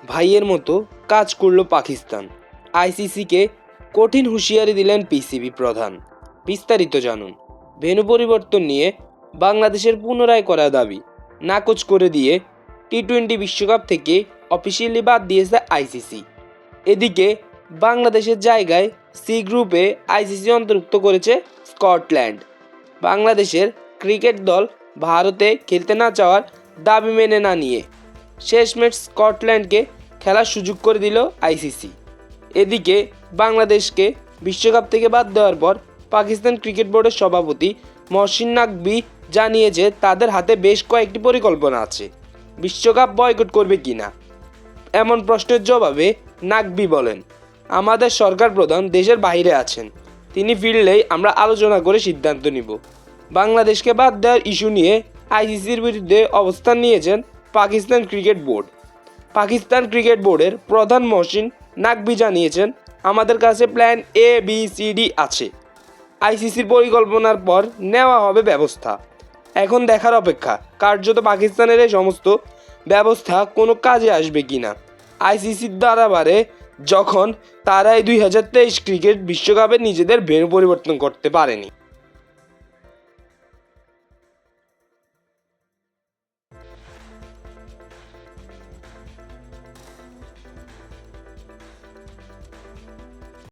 ভাইয়ের মতো কাজ করল পাকিস্তান। আইসিসিকে কঠিন হুঁশিয়ারি দিলেন পিসিবি প্রধান। বিস্তারিত জানুন। ভেন্যু পরিবর্তন নিয়ে বাংলাদেশের পুনরায় করা দাবি নাকচ করে দিয়ে টি-20 বিশ্বকাপ থেকে অফিসিয়ালি বাদ দিয়েছে আইসিসি। এদিকে বাংলাদেশের জায়গায় সি গ্রুপে আইসিসি অন্তর্ভুক্ত করেছে স্কটল্যান্ড। বাংলাদেশের ক্রিকেট দল ভারতে খেলতে না চাওয়ার দাবি মেনে না নিয়ে শেষমেশ স্কটল্যান্ডকে খেলার সুযোগ করে দিল আইসিসি। এদিকে বাংলাদেশকে বিশ্বকাপ থেকে বাদ দেওয়ার পর পাকিস্তান ক্রিকেট বোর্ডের সভাপতি মহসিন নাকভি জানিয়েছে তাদের হাতে বেশ কয়েকটি পরিকল্পনা আছে। বিশ্বকাপ বয়কট করবে কিনা এমন প্রশ্নের জবাবে নাকভি বলেন, আমাদের সরকার প্রধান দেশের বাইরে আছেন, তিনি ফিরলেই আমরা আলোচনা করে সিদ্ধান্ত নিব। বাংলাদেশকে বাদ দেওয়ার ইস্যু নিয়ে আইসিসির বিরুদ্ধে অবস্থান নিয়েছেন Pakistan cricket board. Pakistan cricket বোর্ডের প্রধান মহসিন নাকভি জানিয়েছেন, আমাদের কাছে প্ল্যান ABCD আছে। আইসিসির পরিকল্পনার পর নেওয়া হবে ব্যবস্থা। এখন দেখার অপেক্ষা কার্যত পাকিস্তানের এই সমস্ত ব্যবস্থা কোনো কাজে আসবে কিনা। আইসিসির দ্বারাবারে যখন তারাই 2023 ক্রিকেট বিশ্বকাপে নিজেদের ভেন্যু পরিবর্তন করতে পারেনি।